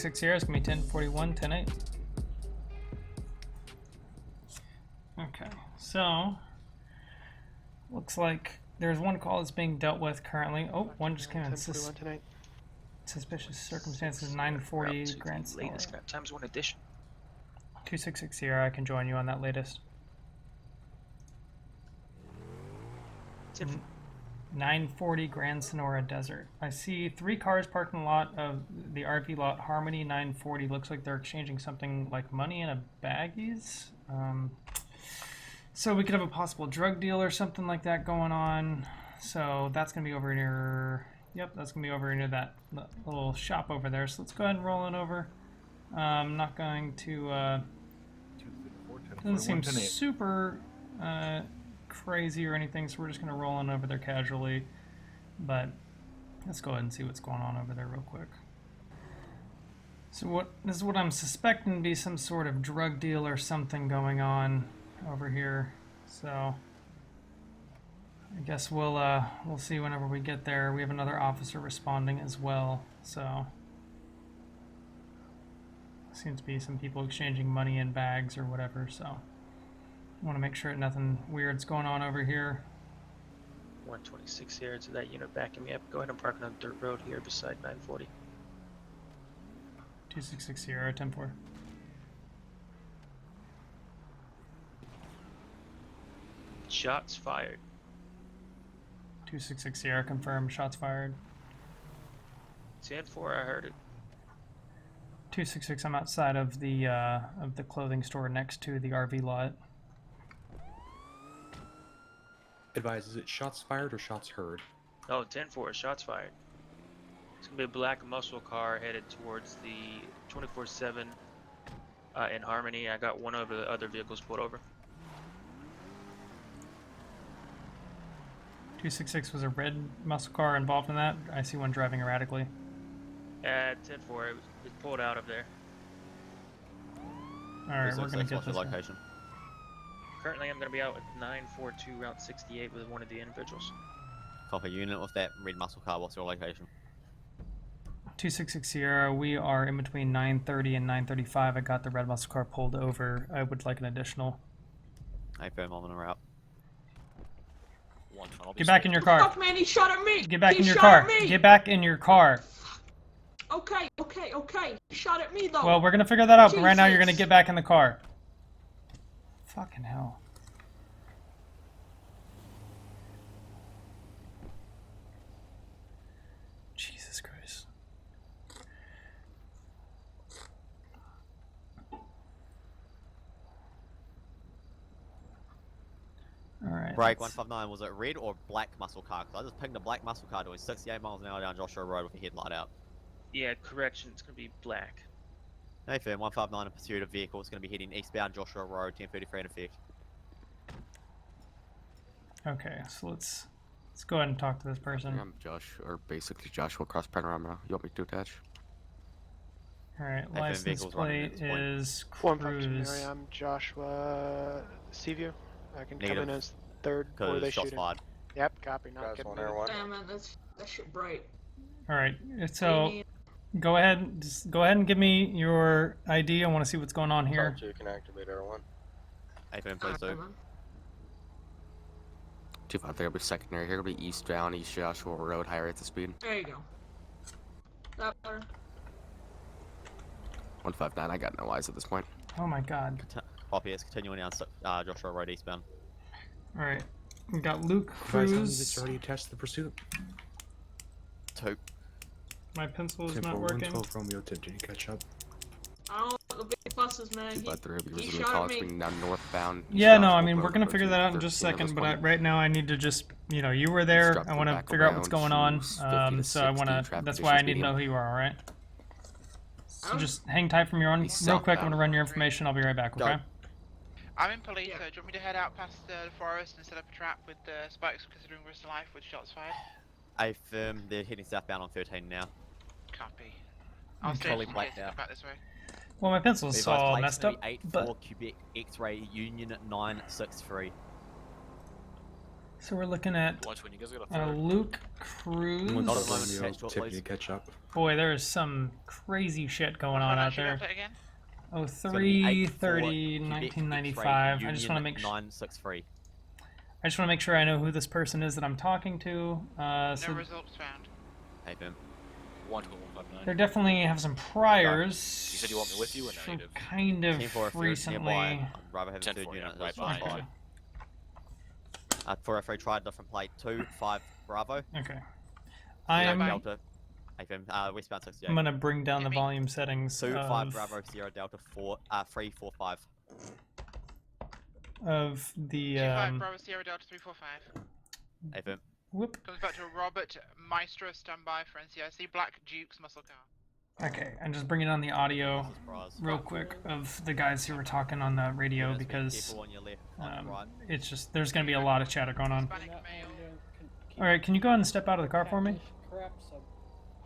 266 here. It's going to be 1041, 108. Okay, so looks like there's one call that's being dealt with currently. Oh, one just came in. Suspicious circumstances, 940 Grand Sonora. Latest times 1 edition. 266 here. I can join you on that latest. 940 Grand Sonora Desert. I see 3 cars parked in the lot of the RV lot. Harmony 940. Looks like they're exchanging something like money in a baggies. So we could have a possible drug deal or something like that going on. So that's going to be over near... Yep, that's going to be over near that little shop over there. So let's go ahead and roll it over. I'm not going to... doesn't seem super crazy or anything, so we're just going to roll on over there casually. But let's go ahead and see what's going on over there real quick. So this is what I'm suspecting to be some sort of drug deal or something going on over here. So I guess we'll see whenever we get there. We have another officer responding as well, so seems to be some people exchanging money in bags or whatever, so I want to make sure nothing weird's going on over here. 126 yards of that unit backing me up. Go ahead and park on the dirt road here beside 940. 266 Sierra, 10-4. Shots fired. 266 Sierra, confirmed. Shots fired. 10-4, I heard it. 266, I'm outside of the clothing store next to the RV lot. Advise, is it shots fired or shots heard? Oh, 10-4, shots fired. It's going to be a black muscle car headed towards the 24/7 in Harmony. I got one of the other vehicles pulled over. 266 was a red muscle car involved in that. I see one driving erratically. At 10-4, it pulled out of there. Alright, we're going to get this location. Currently, I'm going to be out at 942 Route 68 with one of the individuals. Copy, unit with that red muscle car. What's your location? 266 Sierra, we are in between 930 and 935. I got the red muscle car pulled over. I would like an additional. Hey, firm, I'm on a route. Get back in your car. Fuck, man, he shot at me. Get back He in your shot car. at me. Get back in your car. Okay. He shot at me, though. Well, we're going to figure that out, but right now you're going to Jesus. get back in the car. Fucking hell. Jesus Christ. Alright. Break 159, was it red or black muscle car? Because I just pinged a black muscle car doing 68 miles an hour down Joshua Road with the headlight out. Yeah, correction, it's going to be black. Hey firm, 159 in pursuit of vehicle. It's going to be heading eastbound Joshua Road, 1033 in effect. Okay, so let's go ahead and talk to this person. I'm Josh, or basically Joshua Cross Panorama. You want me to attach? Alright, Hey, license vehicle's running at plate this point. is 152 Mary, Cruise. I'm Joshua Seaview. I can Negative. come in as third, or they Because shots shooting. fired. Yep, copy. Not Guys, getting 1 Air 1. Damn it, that shit bright. Alright, so go ahead and give me your ID. I want to see what's going on here. So you can activate Air 1. Hey firm, please do. 253 will be secondary. Here will be eastbound, East Joshua Road, higher rate of speed. There you go. That better. 159, I got no eyes at this point. Oh my god. Copy, it's continuing down Joshua Road eastbound. Alright, we got Luke It's Cruz. already attached to the pursuit. 2. My pencil is 10 not working. 112 Romeo 10, did you catch up? I don't know what the big fuss is, man. 253 will be He resuming shot call. at It's me. being down northbound. East Yeah, no, I Joshua mean, we're Road, gonna figure that out in just a 13 at this second, but point. right now I need to just, you know, you were there, Drop I the want to back figure out what's around, going on, choose 50 to so I want 60, to, traffic that's why I conditions need to know medium. who you are, alright? So Oh. just hang tight from your own, He's real quick, I'm southbound. gonna run your information, I'll be right back, okay? Go. I'm in police, Yeah. so do you want me to head out past the forest and set up a trap with spikes considering risk to life with shots fired? Hey firm, they're heading southbound on 13 now. Copy. I'll Okay. stay Totally from here blacked to out. come back this way. Well, my pencil's Levi's all plate's messed gonna up, be 84 but Quebec X-ray Union 963. So we're looking at Watch when you guys got a third. Luke Cruz. Not at the moment, stay short, Tiffany please. catch up. Boy, there is some crazy shit going on out there. Again? Oh, It's gonna be 3/30, 1995. I just want to make sure. 963. I just want to make sure I know who this person is that I'm talking to. No So results found. Hey, Bim. 12159. they definitely have some priors. You said you want me with you or from negative? kind of Team 4 if you're recently. nearby. I'd rather have a 10-4, third unit. yeah, That's right fine. Okay. 4F3 tried different plate. 2-5 Bravo. Okay. I I'm Delta. Hey, Bim. Westbound 68. I'm gonna bring down the Hit me. volume settings 2-5 of, Bravo Sierra Delta 345. of the 25 Bravo Sierra Delta 345. Hey, Bim. whoop. Comes back to Robert Maestro, standby for NCIC. Black Duke's muscle car. Okay, I'm just bringing on the audio This is Braz. real quick of the guys who were talking on the radio Units, be because careful on your left, on the right. it's just there's gonna be a lot of chatter going on. Hispanic male. All right, can you go ahead and step out of the car for me?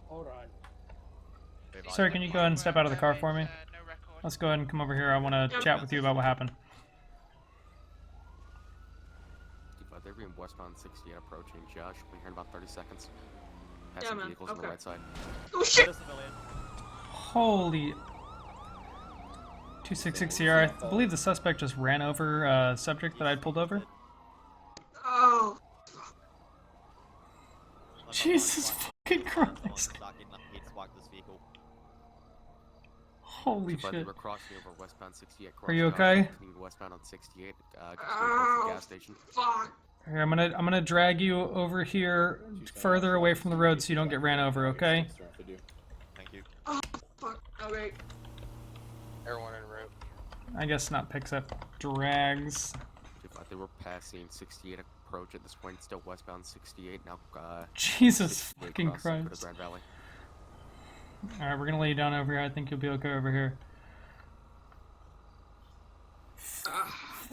Hold on. Sir, can you go ahead and step out of the car for me? No record. Let's go ahead and come over here. I want to chat with you about what happened. They're being westbound 68 approaching. Josh, we're here in about 30 seconds. Yeah, Passing man. vehicles on the Okay. right side. Oh shit! Holy. 266 Sierra. I believe the suspect just ran over a subject that I pulled over. Oh. Jesus fucking Christ. Holy But shit. they were crossing over westbound 68. Are you crossed, okay? continuing westbound on 68. Just Ow. the gas station. Fuck. Here, I'm gonna drag you over here further away from the road so you don't get ran over, okay? Thank you. Oh, fuck. Okay. Everyone en route. I guess not picks up drags. But they were passing 68 approach at this point, still westbound 68. Now, Jesus 68 fucking crossing over to Christ. Grand Valley. Alright, we're gonna lay you down over here. I think you'll be okay over here.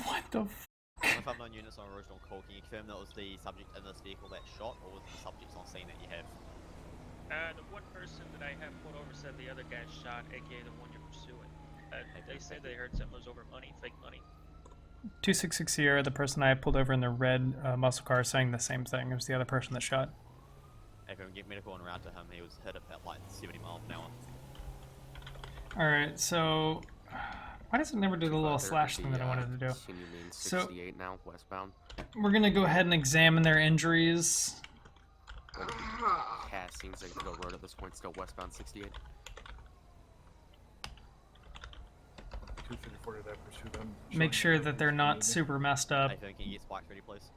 What the f? If I've known units on original call, can you confirm that was the subject in this vehicle that shot, or was it the subjects on scene that you have? The one person that I have pulled over said the other guy shot, aka the one you're pursuing. They said they heard something was over money, fake money. 266 Sierra, the person I pulled over in the red muscle car, saying the same thing. It was the other person that shot. If we can get medical en route to him, he was hit at like 70 miles an hour. Alright, so... Why does it never do the little There slash would thing be, that I wanted to do? continuing So- 68 now, westbound. We're gonna go ahead and examine their injuries. Ah. Passing Ziegler Road at this point, still westbound 68. 254 did I pursue them? Make sure that they're not super messed up. Hey, Finn, can you get spikes ready, please?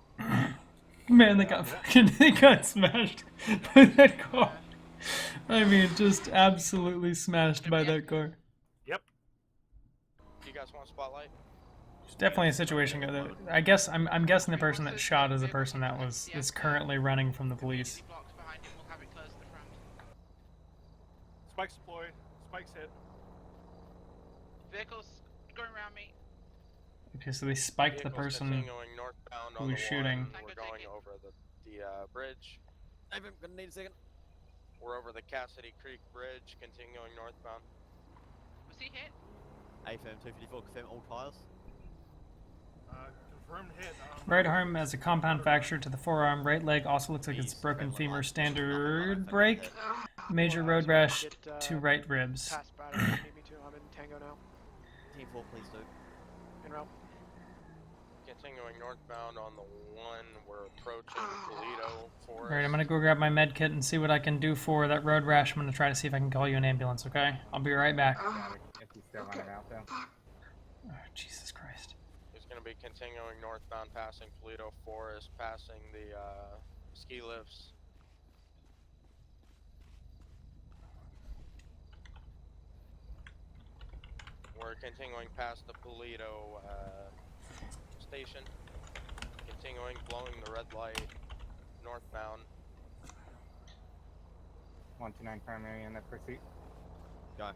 Man, they got fucking, they got smashed by that car. I mean, just absolutely smashed by that car. Yep. You guys want a spotlight? It's definitely a situation. I guess I'm guessing the person that shot is the person that is currently running from the police. Blocks behind him, we'll have it close to the front. Spikes deployed. Spikes hit. Vehicles going around me. Okay, so they spiked the person Continuing northbound who on was the shooting. one. We're going over the bridge. Hey, Finn, gonna need a second. We're over the Cassidy Creek Bridge, continuing northbound. Was he hit? Hey, Finn, 254, confirm all tires. Confirmed hit. Right arm has a compound fracture to the forearm. Right leg also looks like it's broken femur. Standard break. Major road rash to right ribs. Pass by if you need me to. I'm in Tango now. Team 4, please do. En route. Continuing northbound on the one, we're approaching Toledo Forest. Alright, I'm gonna go grab my med kit and see what I can do for that road rash. I'm gonna try to see if I can call you an ambulance, okay? I'll be right back. Okay. Oh, Jesus Christ. He's going to be continuing northbound, passing Toledo Forest, passing the ski lifts. We're continuing past the Toledo station, continuing, blowing the red light, northbound. 129 primary in the pursuit. Go.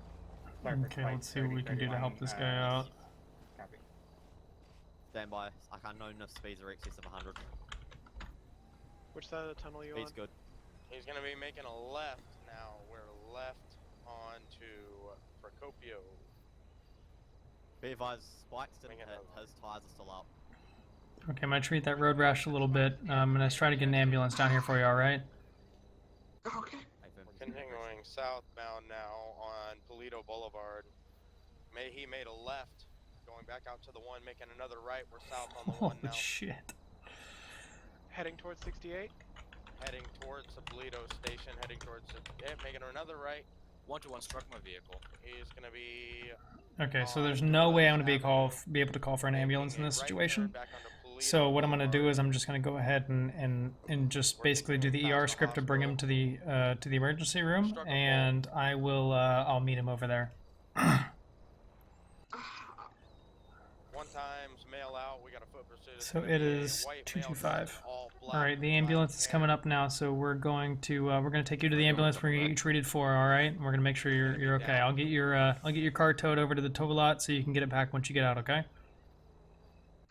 Okay, let's see what we can do to help this guy out. Copy. Stand by. I can't know if speeds are excess of 100. Which side of the tunnel are you Speed's on? good. He's going to be making a left now. We're left onto Procopio. Be advised, spikes didn't Bring it hit. over. His tires are still up. Okay, I'm gonna treat that road rash a little bit. I'm gonna try to get an ambulance down here for you, alright? Okay. We're continuing southbound now on Toledo Boulevard. He made a left, going back out to the one, making another right. We're south on the one Holy now. shit. Heading towards 68. Heading towards the Toledo station, heading towards making another right. 121 struck my vehicle. He's gonna be Okay, so there's no way I'm gonna be able to call for an ambulance in this situation. So what I'm gonna do is I'm just gonna go ahead and just basically do the ER script to bring him to the emergency room, and I will I'll meet him over there. one times mail out. We got a foot pursuit. So it is 225. All right, the ambulance is coming up now, so we're going to take you to the ambulance. We're gonna get you treated for. All right, we're gonna make sure you're okay. I'll get your car towed over to the tow lot so you can get it back once you get out. Okay.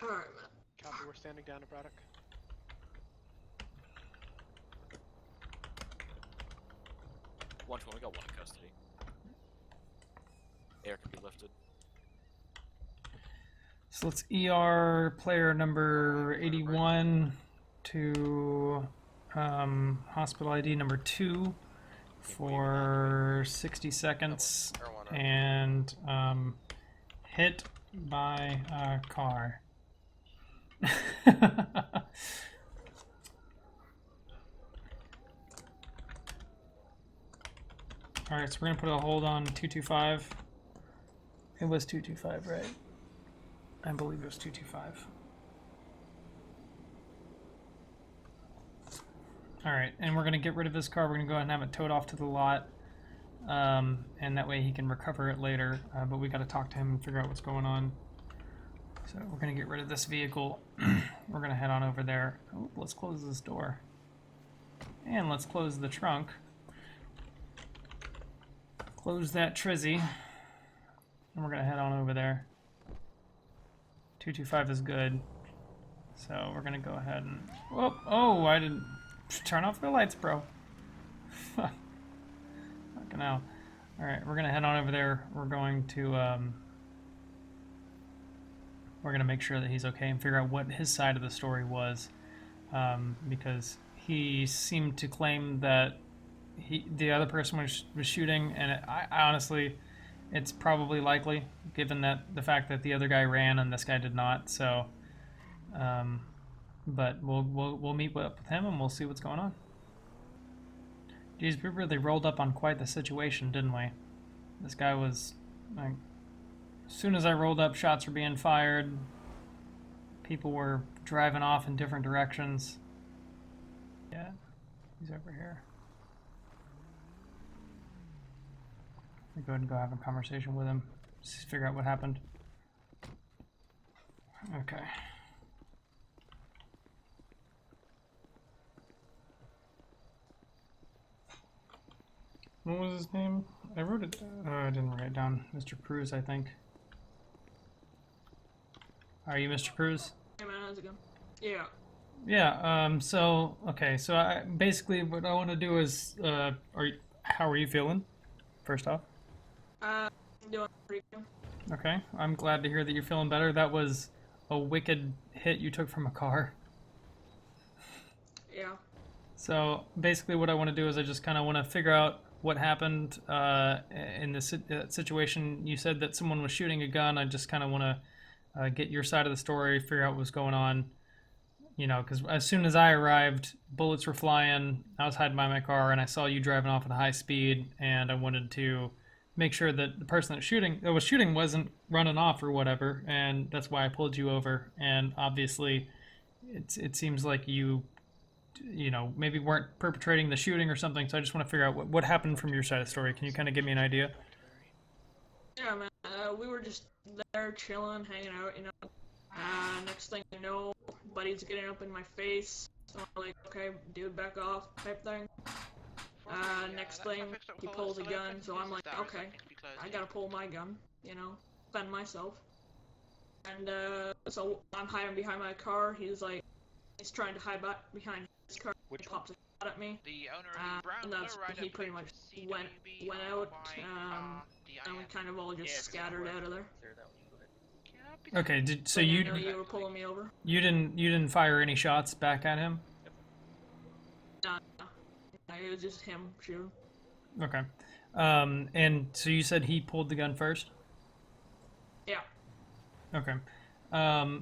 All right, man. Copy, we're standing down to Braddock. We got one in custody. Air can be lifted. So let's ER player number 81 to hospital ID number 2 for 60 seconds and hit by a car. Alright, so we're gonna put a hold on 225. It was 225, right? I believe it was 225. Alright, and we're going to get rid of this car. We're going to go ahead and have it towed off to the lot. And that way he can recover it later. But we got to talk to him and figure out what's going on. So we're going to get rid of this vehicle. We're going to head on over there. Oh, let's close this door. And let's close the trunk. Close that trizzy. And we're going to head on over there. 225 is good. So we're going to go ahead and... Oh, I didn't... Turn off the lights, bro. Fucking hell. Alright, we're going to head on over there. We're going to make sure that he's okay and figure out what his side of the story was. Because he seemed to claim that the other person was shooting, and I honestly, it's probably likely, given that the fact that the other guy ran and this guy did not. So, but we'll meet up with him and we'll see what's going on. Geez, we really rolled up on quite the situation, didn't we? This guy was like, as soon as I rolled up, shots were being fired. People were driving off in different directions. Yeah, he's over here. I'll go ahead and go have a conversation with him, just figure out what happened. Okay. What was his name? I wrote it. I didn't write it down. Mr. Cruz, I think. Are you Mr. Cruz? Hey man, how's it going? Yeah. Yeah. So okay. So I basically what I want to do is, how are you feeling? First off. I'm doing pretty good. Okay. I'm glad to hear that you're feeling better. That was a wicked hit you took from a car. Yeah. So basically, what I want to do is I just kind of want to figure out what happened in this situation. You said that someone was shooting a gun. I just kind of want to get your side of the story, figure out what was going on. You know, because as soon as I arrived, bullets were flying. I was hiding by my car, and I saw you driving off at a high speed, and I wanted to make sure that the person that was shooting wasn't running off or whatever, and that's why I pulled you over. And obviously, it seems like you know, maybe weren't perpetrating the shooting or something, so I just want to figure out what happened from your side of the story. Can you kind of give me an idea? Yeah, man. We were just there chilling, hanging out, you know. Next thing you know, buddy's getting up in my face. So I'm like, okay, dude, back off, type thing. Next thing, he pulls a gun, so I'm like, okay, I gotta pull my gun, you know, defend myself. And so I'm hiding behind my car. He's trying to hide behind his car. He pops a shot at me. The owner of the brown And that's when he pretty much went out, and we kind of all just scattered out of there. Okay. So But I you know you were pulling me over. you didn't fire any shots back at him? Nah, it was just him shooting. Okay. And so you said he pulled the gun first? Yeah. Okay.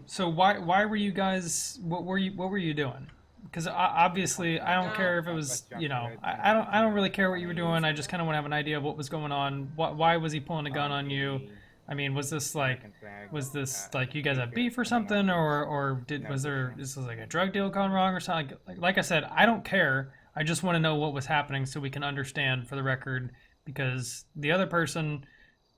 So why were you guys? What were you doing? Because obviously I don't care if it was, you know, I don't really care what you were doing. I just kind of want to have an idea of what was going on. Why was he pulling a gun on you? I mean, was this like you guys have beef or something, or was this like a drug deal gone wrong or something? Like I said, I don't care. I just want to know what was happening so we can understand for the record, because the other person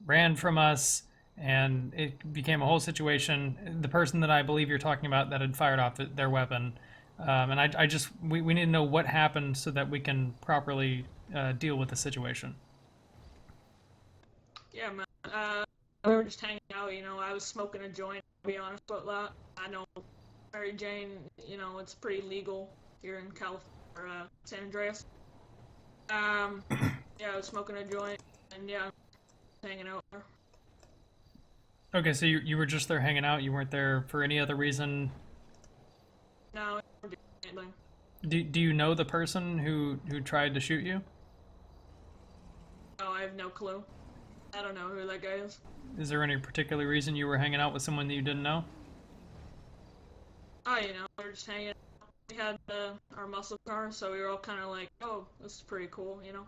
ran from us and it became a whole situation. The person that I believe you're talking about that had fired off their weapon, and I just we need to know what happened so that we can properly deal with the situation. Yeah, man. We were just hanging out, you know. I was smoking a joint, to be honest about that. I know Mary Jane, you know, it's pretty legal here in California, San Andreas. Yeah, I was smoking a joint, and yeah, hanging out there. Okay, so you were just there hanging out. You weren't there for any other reason. No, I didn't do anything. Do you know the person who tried to shoot you? No, I have no clue. I don't know who that guy is. Is there any particular reason you were hanging out with someone that you didn't know? Oh, you know, we were just hanging out. We had our muscle car, so we were all kind of like, oh, this is pretty cool, you know.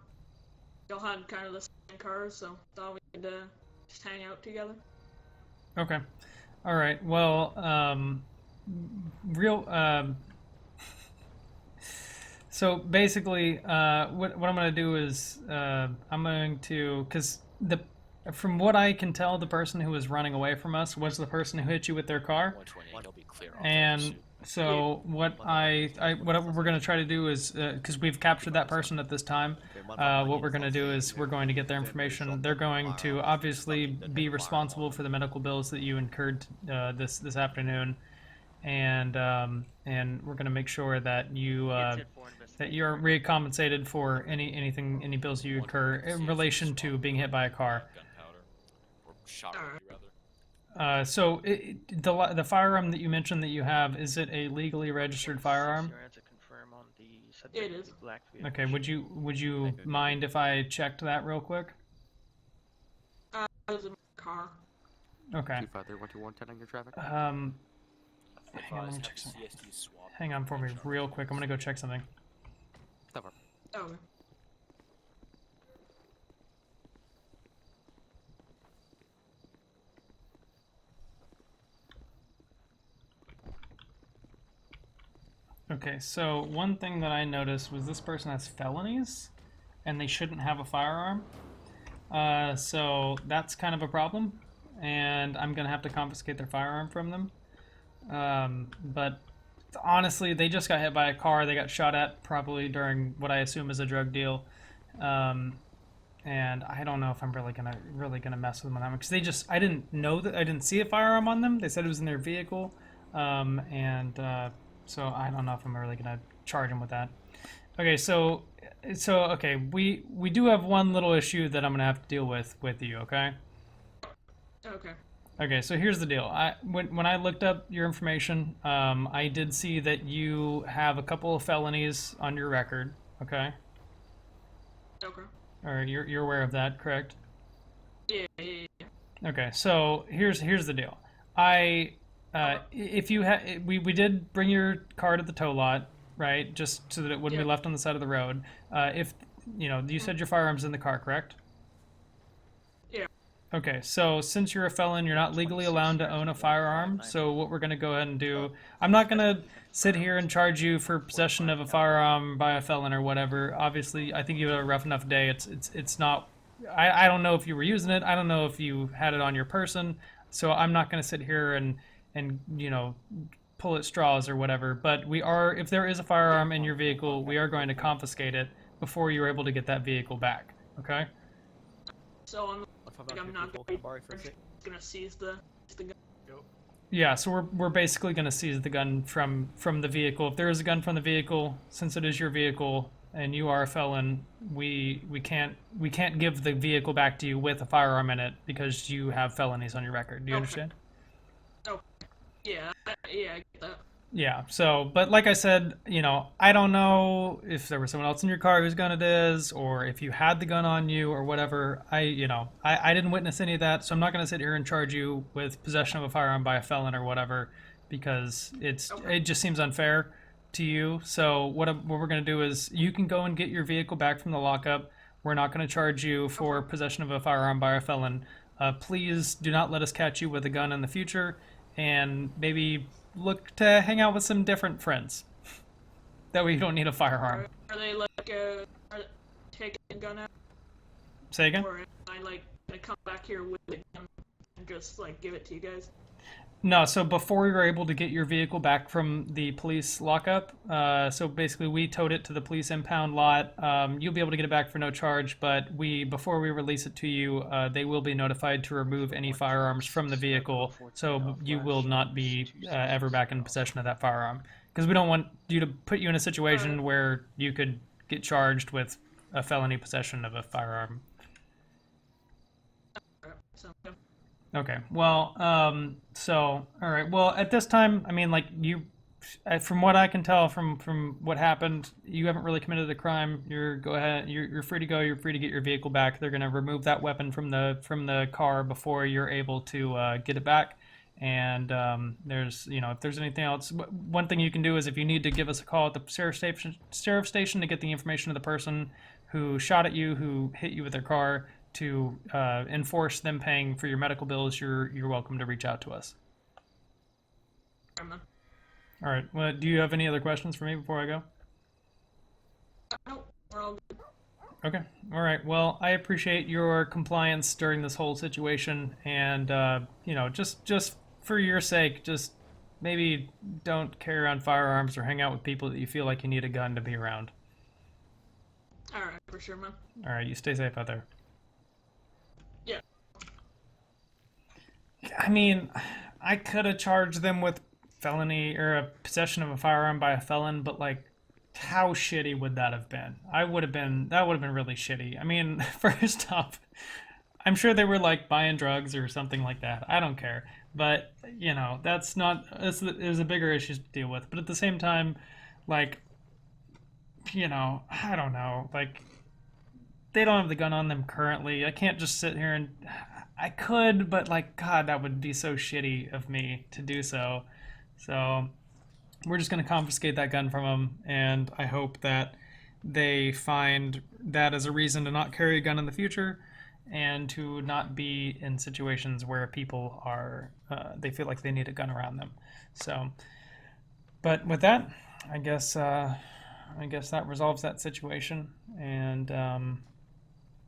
We all had kind of the same cars, so thought we could just hang out together. Okay. All right. Well, so basically, what I'm going to do is I'm going to, because from what I can tell, the person who was running away from us was the person who hit you with their car. 128, it'll be clear. And so what we're going to try to do is, because we've captured that person at this time, what we're going to do is we're going to get their information. They're going to obviously be responsible for the medical bills that you incurred this afternoon, and we're going to make sure that you're recompensated for any bills you incur in relation to being hit by a car. Gunpowder. Or shot, would you rather? So the firearm that you mentioned that you have, is it a legally registered firearm? It is. Okay, would you mind if I checked that real quick? It was in my car. Okay. 253-121-10 on your traffic. Hang on, let me Advise, check something. have the CST swap. Hang on for me real quick. I'm gonna go check something. Cover. Okay. Okay, so one thing that I noticed was this person has felonies, and they shouldn't have a firearm. So that's kind of a problem, and I'm gonna have to confiscate their firearm from them. But honestly, they just got hit by a car. They got shot at probably during what I assume is a drug deal, and I don't know if I'm really gonna mess with them on that one, because I didn't know that, I didn't see a firearm on them. They said it was in their vehicle, so I don't know if I'm really gonna charge them with that. Okay, so okay, we do have one little issue that I'm gonna have to deal with you. Okay. Okay. Okay, so here's the deal. When I looked up your information, I did see that you have a couple of felonies on your record. Okay. Okay. Or you're aware of that, correct? Yeah. Okay, so here's the deal. If you we did bring your car to the tow lot, right? Just so that it wouldn't be left on the side of the road. If you said your firearm's in the car, correct? Yeah. Okay, so since you're a felon, you're not legally allowed to own a firearm. So what we're gonna go ahead and do, I'm not gonna sit here and charge you for possession of a firearm by a felon or whatever. Obviously, I think you had a rough enough day. It's not. I don't know if you were using it. I don't know if you had it on your person. So I'm not gonna sit here and pull at straws or whatever. But we are, if there is a firearm in your vehicle, we are going to confiscate it before you're able to get that vehicle back. Okay. So I'm not gonna seize the gun. Yeah, so we're basically going to seize the gun from the vehicle. If there is a gun from the vehicle, since it is your vehicle and you are a felon, we can't give the vehicle back to you with a firearm in it because you have felonies on your record. Do you understand? Yeah, yeah, I get that. Yeah, so, but like I said, you know, I don't know if there was someone else in your car whose gun it is, or if you had the gun on you, or whatever. I didn't witness any of that, so I'm not going to sit here and charge you with possession of a firearm by a felon or whatever, because it just seems unfair to you. So what we're going to do is you can go and get your vehicle back from the lockup. We're not going to charge you for possession of a firearm by a felon. Please do not let us catch you with a gun in the future, and maybe look to hang out with some different friends. That way you don't need a firearm. Are they like are they taking a gun out, Say again? or am I like gonna come back here with the gun and just like give it to you guys? No, so before we were able to get your vehicle back from the police lockup, so basically we towed it to the police impound lot. You'll be able to get it back for no charge, but before we release it to you, they will be notified to remove any firearms from the vehicle, so you will not be ever back in possession of that firearm. Because we don't want you to put you in a situation where you could get charged with a felony possession of a firearm. So, yeah. Okay. Well, all right. Well, at this time, I mean, like from what I can tell from what happened, you haven't really committed a crime. You're free to go. You're free to get your vehicle back. They're gonna remove that weapon from the car before you're able to get it back. And there's, if there's anything else, one thing you can do is if you need to give us a call at the sheriff station to get the information of the person who shot at you, who hit you with their car, to enforce them paying for your medical bills, you're welcome to reach out to us. All right. Well, do you have any other questions for me before I go? No, we're all good. Okay. All right. Well, I appreciate your compliance during this whole situation, and just for your sake, just maybe don't carry around firearms or hang out with people that you feel like you need a gun to be around. All right, for sure, man. All right. You stay safe out there. Yeah. I mean, I could have charged them with felony or a possession of a firearm by a felon, but like, how shitty would that have been? That would have been really shitty. I mean, first off, I'm sure they were like buying drugs or something like that. I don't care. But, that's not, there's a bigger issue to deal with. But at the same time, like, I don't know. Like, they don't have the gun on them currently. I can't just sit here and, I could, but like, God, that would be so shitty of me to do so. So we're just going to confiscate that gun from them, and I hope that they find that as a reason to not carry a gun in the future and to not be in situations where people are, they feel like they need a gun around them. So, but with that, I guess that resolves that situation. And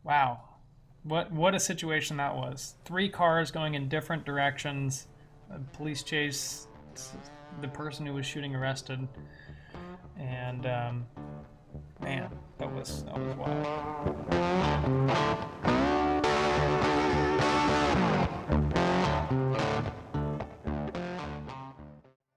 wow, what a situation that was. 3 cars going in different directions, a police chase, the person who was shooting arrested, and man, that was wild.